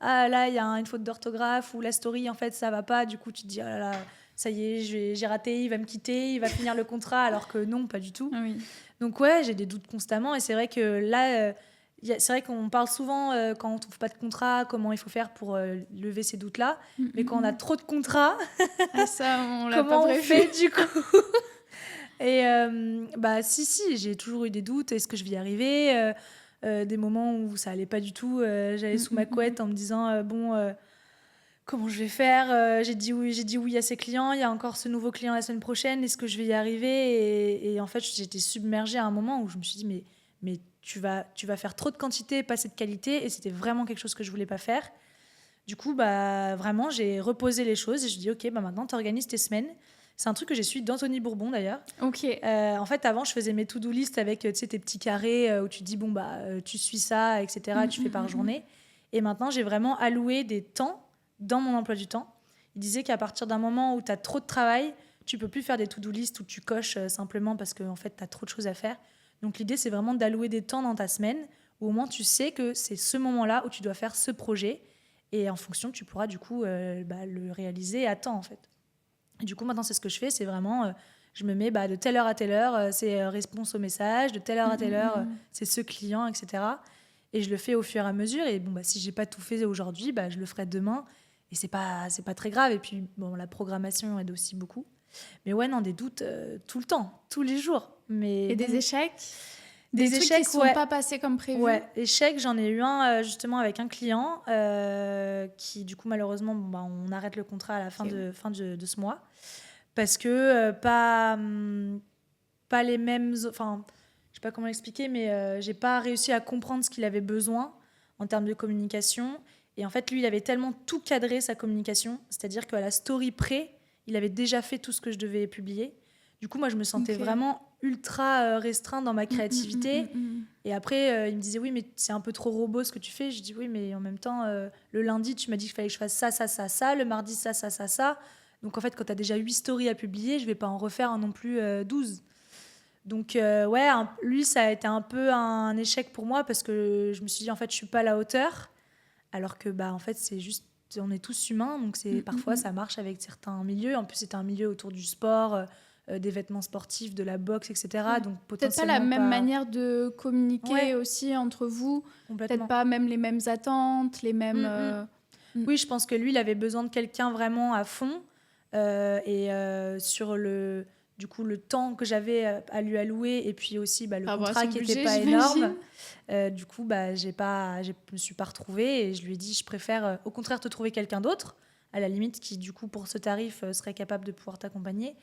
là il y a une faute d'orthographe ou la story en fait ça va pas, du coup tu te dis oh là là, ça y est, j'ai raté, il va me quitter, il va finir le contrat, alors que non, pas du tout. Oui. Donc ouais, j'ai des doutes constamment et c'est vrai que là... c'est vrai qu'on parle souvent quand on ne trouve pas de contrat, comment il faut faire pour lever ces doutes-là. Mais quand on a trop de contrats, ça, on l'a comment pas on fait du coup? Et si, j'ai toujours eu des doutes. Est-ce que je vais y arriver? Des moments où ça allait pas du tout. J'allais sous ma couette en me disant comment je vais faire? J'ai dit oui à ces clients. Il y a encore ce nouveau client la semaine prochaine. Est-ce que je vais y arriver? Et en fait, j'étais submergée à un moment où je me suis dit mais tu vas faire trop de quantité, pas assez de qualité, et c'était vraiment quelque chose que je voulais pas faire. Du coup, vraiment, j'ai reposé les choses et je dis ok, maintenant, tu organises tes semaines. C'est un truc que j'ai suivi d'Anthony Bourbon d'ailleurs. Ok. En fait, avant, je faisais mes to-do list avec tes petits carrés où tu dis tu suis ça, etc. Tu fais par journée. Et maintenant, j'ai vraiment alloué des temps dans mon emploi du temps. Il disait qu'à partir d'un moment où tu as trop de travail, tu peux plus faire des to-do list où tu coches simplement parce que en fait, tu as trop de choses à faire. Donc l'idée, c'est vraiment d'allouer des temps dans ta semaine où au moins tu sais que c'est ce moment-là où tu dois faire ce projet et en fonction, tu pourras du coup le réaliser à temps en fait. Et du coup, maintenant, c'est ce que je fais, c'est vraiment, je me mets de telle heure à telle heure, c'est réponse au message, de telle heure à telle heure, c'est ce client, etc. Et je le fais au fur et à mesure. Et si j'ai pas tout fait aujourd'hui, je le ferai demain. Et c'est pas très grave. Et puis, la programmation aide aussi beaucoup. Mais ouais, non, des doutes tout le temps, tous les jours. Mais des échecs? Des échecs qui ne sont pas passés comme prévu? Ouais, échecs, j'en ai eu un justement avec un client qui, du coup, malheureusement, on arrête le contrat à la fin de ce mois. Parce que pas les mêmes... Enfin, je sais pas comment l'expliquer, mais j'ai pas réussi à comprendre ce qu'il avait besoin en termes de communication. Et en fait, lui, il avait tellement tout cadré, sa communication. C'est-à-dire qu'à la story près, il avait déjà fait tout ce que je devais publier. Du coup, moi, je me sentais vraiment ultra restreint dans ma créativité. Et après, il me disait, oui, mais c'est un peu trop robot ce que tu fais. Je dis, oui, mais en même temps, le lundi, tu m'as dit qu'il fallait que je fasse ça, ça, ça, ça. Le mardi, ça, ça, ça, ça. Donc, en fait, quand tu as déjà 8 stories à publier, je vais pas en refaire non plus 12. Donc, lui, ça a été un peu un échec pour moi parce que je me suis dit, en fait, je suis pas à la hauteur. Alors que, en fait, c'est juste, on est tous humains. Donc, parfois, ça marche avec certains milieux. En plus, c'était un milieu autour du sport, des vêtements sportifs, de la boxe, etc. Donc, peut-être pas la même manière de communiquer aussi entre vous. Peut-être pas même les mêmes attentes, les mêmes... Oui, je pense que lui, il avait besoin de quelqu'un vraiment à fond. Sur le temps que j'avais à lui allouer et puis aussi le contrat qui n'était pas énorme. Du coup, je me suis pas retrouvée et je lui ai dit, je préfère au contraire te trouver quelqu'un d'autre, à la limite, qui du coup, pour ce tarif, serait capable de pouvoir t'accompagner.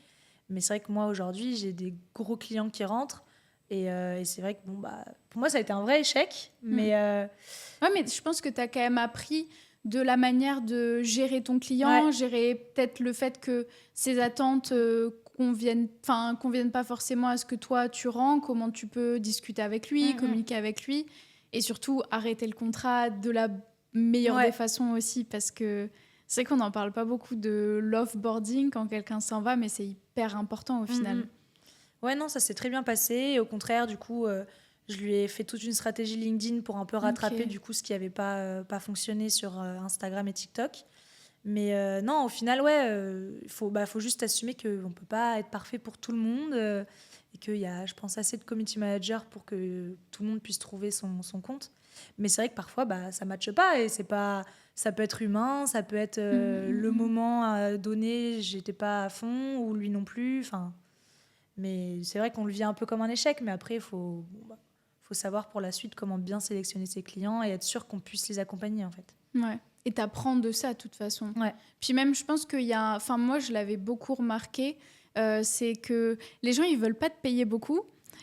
Mais c'est vrai que moi, aujourd'hui, j'ai des gros clients qui rentrent. Et c'est vrai que pour moi, ça a été un vrai échec. Mais, ouais, mais je pense que tu as quand même appris de la manière de gérer ton client, gérer peut-être le fait que ses attentes conviennent pas forcément à ce que toi, tu rends, comment tu peux discuter avec lui, communiquer avec lui. Et surtout, arrêter le contrat de la meilleure des façons aussi. Parce que c'est vrai qu'on n'en parle pas beaucoup de l'offboarding quand quelqu'un s'en va, mais c'est hyper important au final. Ouais, non, ça s'est très bien passé. Et au contraire, du coup, je lui ai fait toute une stratégie LinkedIn pour un peu rattraper Ok. du coup ce qui n'avait pas fonctionné sur Instagram et TikTok. Mais non, au final, ouais, faut juste assumer qu'on ne peut pas être parfait pour tout le monde et qu'il y a, je pense, assez de community managers pour que tout le monde puisse trouver son compte. Mais c'est vrai que parfois, ça ne matche pas et c'est pas, ça peut être humain, ça peut être le moment donné, j'étais pas à fond ou lui non plus. Enfin, mais c'est vrai qu'on le vit un peu comme un échec, mais après, faut savoir pour la suite comment bien sélectionner ses clients et être sûr qu'on puisse les accompagner, en fait. Ouais. Et t'apprends de ça, de toute façon. Ouais. Puis même, je pense qu'il y a... Enfin, moi, je l'avais beaucoup remarqué, c'est que les gens, ils veulent pas te payer beaucoup,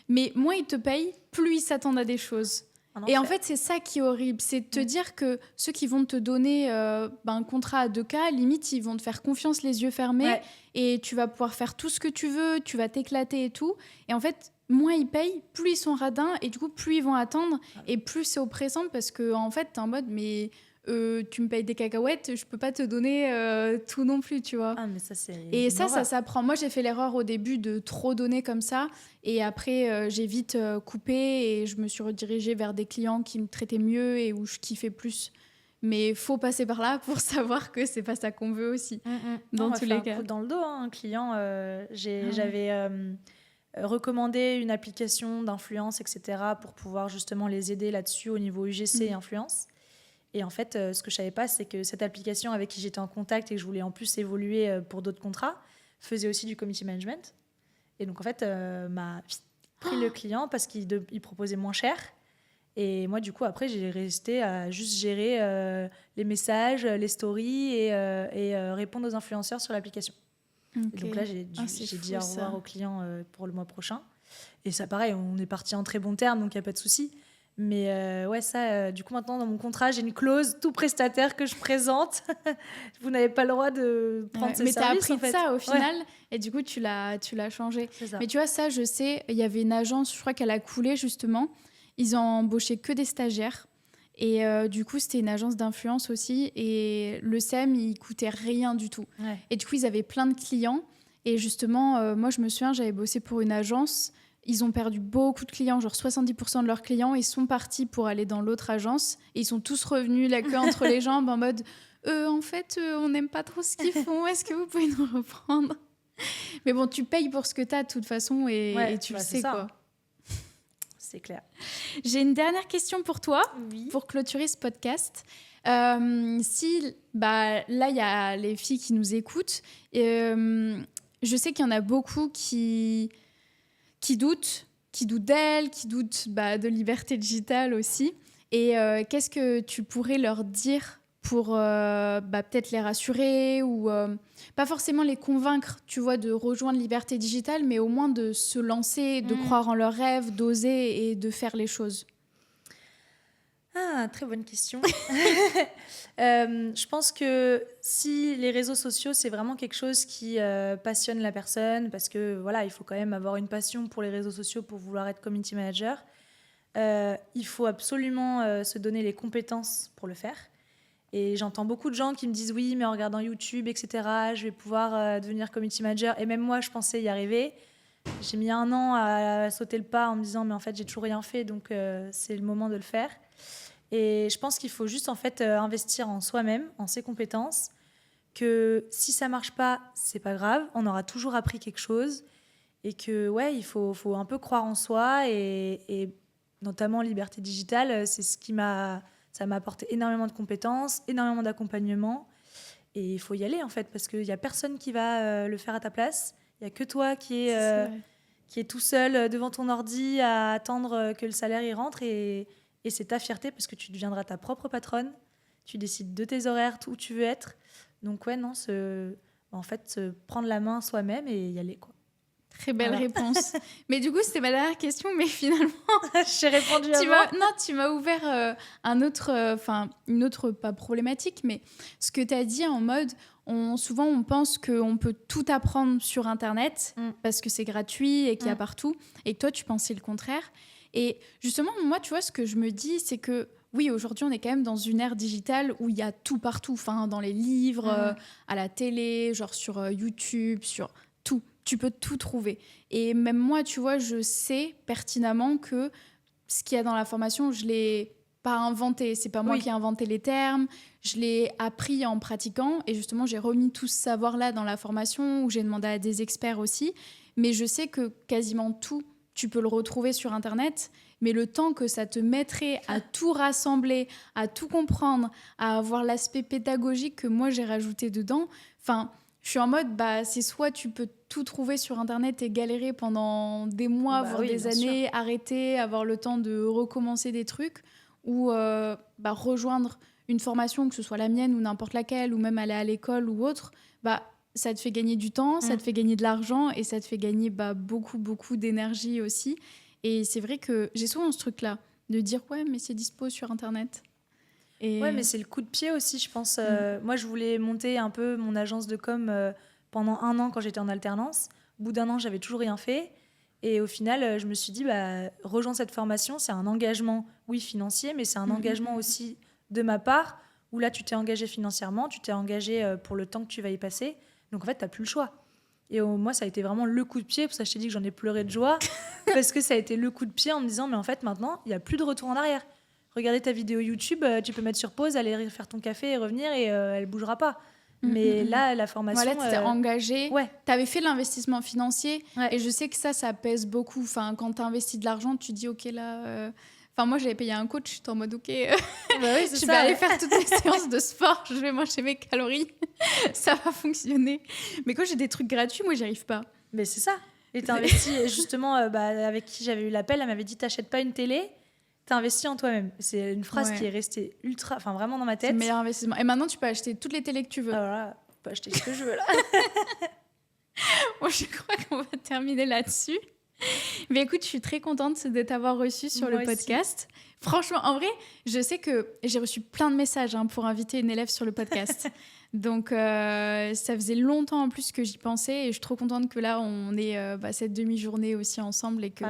mais moins ils te payent, plus ils s'attendent à des choses. Et en fait, c'est ça qui est horrible, c'est de te dire que ceux qui vont te donner un contrat à 2K, limite, ils vont te faire confiance les yeux fermés, Ouais. et tu vas pouvoir faire tout ce que tu veux, tu vas t'éclater et tout. Et en fait, moins ils payent, plus ils sont radins, et du coup, plus ils vont attendre, et plus c'est oppressant, parce que en fait, t'es en mode, mais tu me payes des cacahuètes, je peux pas te donner tout non plus, tu vois. Ah, mais ça, c'est Et une ça horreur. s'apprend. Moi, j'ai fait l'erreur au début de trop donner comme ça. Et après, j'ai vite coupé et je me suis redirigée vers des clients qui me traitaient mieux et où je kiffais plus. Mais faut passer par là pour savoir que c'est pas ça qu'on veut aussi, dans tous les Un cas. coup dans le dos, hein, un client. Ah ouais. J'avais recommandé une application d'influence, etc., pour pouvoir justement les aider là-dessus au niveau UGC et influence. Et en fait, ce que je savais pas, c'est que cette application avec qui j'étais en contact et que je voulais en plus évoluer pour d'autres contrats faisait aussi du community management. Et donc, en fait, m'a pris le client parce qu'il proposait moins cher. Et moi, du coup, après, j'ai resté à juste gérer les messages, les stories et répondre aux influenceurs sur l'application. Et donc là, j'ai dit au revoir au client pour le mois prochain. Et ça, pareil, on est parti en très bons termes, donc il n'y a pas de souci. Mais ouais, ça, du coup, maintenant, dans mon contrat, j'ai une clause, tout prestataire que je présente, vous n'avez pas le droit de prendre ces Mais t'as services, appris en de fait. ça au Ouais, final et du coup tu l'as changé. c'est ça. Mais tu vois ça, je sais, il y avait une agence, je crois qu'elle a coulé justement. Ils ont embauché que des stagiaires et du coup c'était une agence d'influence aussi et le SEM il coûtait rien du tout. Ouais. Et du coup ils avaient plein de clients et justement moi je me souviens j'avais bossé pour une agence. Ils ont perdu beaucoup de clients, genre 70% de leurs clients. Ils sont partis pour aller dans l'autre agence et ils sont tous revenus la queue entre les jambes en mode en fait, on n'aime pas trop ce qu'ils font. Est-ce que vous pouvez nous reprendre? Mais bon, tu payes pour ce que tu as de toute façon et tu le sais, ça. quoi. C'est clair. J'ai une dernière question pour toi, Oui. pour clôturer ce podcast. Si, là, il y a les filles qui nous écoutent. Je sais qu'il y en a beaucoup qui doutent d'elles, qui doutent de liberté digitale aussi. Et qu'est-ce que tu pourrais leur dire pour peut-être les rassurer ou pas forcément les convaincre, tu vois, de rejoindre Liberté Digitale, mais au moins de se lancer, de croire en leurs rêves, d'oser et de faire les choses. Ah, très bonne question. Je pense que si les réseaux sociaux, c'est vraiment quelque chose qui passionne la personne, parce que voilà, il faut quand même avoir une passion pour les réseaux sociaux pour vouloir être community manager, il faut absolument se donner les compétences pour le faire. Et j'entends beaucoup de gens qui me disent oui, mais en regardant YouTube, etc., je vais pouvoir devenir community manager. Et même moi, je pensais y arriver. J'ai mis 1 an à sauter le pas en me disant mais en fait, j'ai toujours rien fait, donc c'est le moment de le faire. Et je pense qu'il faut juste en fait investir en soi-même, en ses compétences, que si ça marche pas, c'est pas grave, on aura toujours appris quelque chose et que ouais, il faut un peu croire en soi et notamment Liberté Digitale, c'est ça m'a apporté énormément de compétences, énormément d'accompagnement et il faut y aller en fait parce qu'il y a personne qui va le faire à ta place, il y a que toi qui est tout seul devant ton ordi à attendre que le salaire y rentre et c'est ta fierté parce que tu deviendras ta propre patronne. Tu décides de tes horaires, où tu veux être. Donc ouais, non, prendre la main soi-même et y aller, quoi. Très belle réponse. Mais du coup, c'était ma dernière question, mais finalement... J'ai répondu avant. Tu m'as ouvert une autre, pas problématique, mais ce que tu as dit en mode... souvent, on pense qu'on peut tout apprendre sur Internet parce que c'est gratuit et qu'il y a partout. Et que toi, tu pensais le contraire. Et justement, moi, tu vois, ce que je me dis, c'est que oui, aujourd'hui, on est quand même dans une ère digitale où il y a tout partout, dans les livres, à la télé, genre sur YouTube, sur tout. tu peux tout trouver. Et même moi, tu vois, je sais pertinemment que ce qu'il y a dans la formation, je l'ai pas inventé. C'est pas moi qui ai inventé les termes. Je l'ai appris en pratiquant. Et justement, j'ai remis tout ce savoir-là dans la formation où j'ai demandé à des experts aussi. Mais je sais que quasiment tout, tu peux le retrouver sur Internet. Mais le temps que ça te mettrait à tout rassembler, à tout comprendre, à avoir l'aspect pédagogique que moi, j'ai rajouté dedans, enfin... Je suis en mode, c'est soit tu peux tout trouver sur Internet et galérer pendant des mois, voire des années, arrêter, avoir le temps de recommencer des trucs, ou rejoindre une formation, que ce soit la mienne ou n'importe laquelle, ou même aller à l'école ou autre, ça te fait gagner du temps, ça te fait gagner de l'argent et ça te fait gagner beaucoup, beaucoup d'énergie aussi. Et c'est vrai que j'ai souvent ce truc-là, de dire, ouais, mais c'est dispo sur Internet. Ouais, mais c'est le coup de pied aussi, je pense. Moi, je voulais monter un peu mon agence de com pendant 1 an quand j'étais en alternance. Au bout d'1 an, j'avais toujours rien fait. Et au final, je me suis dit, rejoins cette formation, c'est un engagement, oui, financier, mais c'est un engagement aussi de ma part, où là, tu t'es engagé financièrement, tu t'es engagé pour le temps que tu vas y passer. Donc, en fait, tu n'as plus le choix. Et moi, ça a été vraiment le coup de pied. Pour ça, je t'ai dit que j'en ai pleuré de joie. Parce que ça a été le coup de pied en me disant, mais en fait, maintenant, il n'y a plus de retour en arrière. Regarder ta vidéo YouTube, tu peux mettre sur pause, aller faire ton café et revenir et elle bougera pas. Mais là, la formation... Voilà, tu t'es engagé, ouais. tu avais fait l'investissement financier et je sais que ça pèse beaucoup. Enfin, quand tu investis de l'argent, tu dis, OK, là... Enfin, moi, j'avais payé un coach, j'étais en mode, OK, je vais aller faire toutes les séances de sport, je vais manger mes calories, ça va fonctionner. Mais quand j'ai des trucs gratuits, moi, j'y arrive pas. Mais c'est ça. Et t'as investi, justement, avec qui j'avais eu l'appel, elle m'avait dit, t'achètes pas une télé, t'as investi en toi-même. C'est une phrase qui est restée vraiment dans ma tête. C'est le meilleur investissement. Et maintenant, tu peux acheter toutes les télés que tu veux. Alors là, je peux acheter ce que je veux, là. Bon, je crois qu'on va terminer là-dessus. Mais écoute, je suis très contente de t'avoir reçue sur le podcast. Aussi. Franchement, en vrai, je sais que j'ai reçu plein de messages pour inviter une élève sur le podcast. Donc, ça faisait longtemps en plus que j'y pensais et je suis trop contente que là, on ait cette demi-journée aussi ensemble et que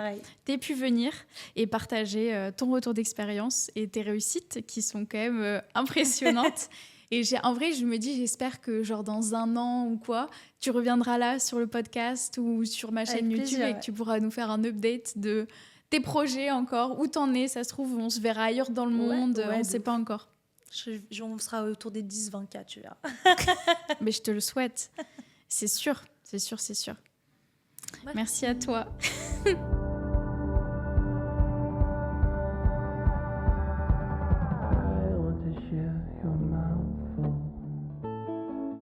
tu aies pu venir et partager ton retour d'expérience et tes réussites qui sont quand même impressionnantes. Et en vrai, je me dis, j'espère que genre dans 1 an ou quoi, tu reviendras là sur le podcast ou sur ma chaîne YouTube et que tu pourras nous faire un update de tes projets encore, où t'en es. Ça se trouve, on se verra ailleurs dans le monde, on ne sait pas encore. On sera autour des 10-20 cas, tu verras. Mais je te le souhaite. C'est sûr, c'est sûr, c'est sûr. Merci à toi.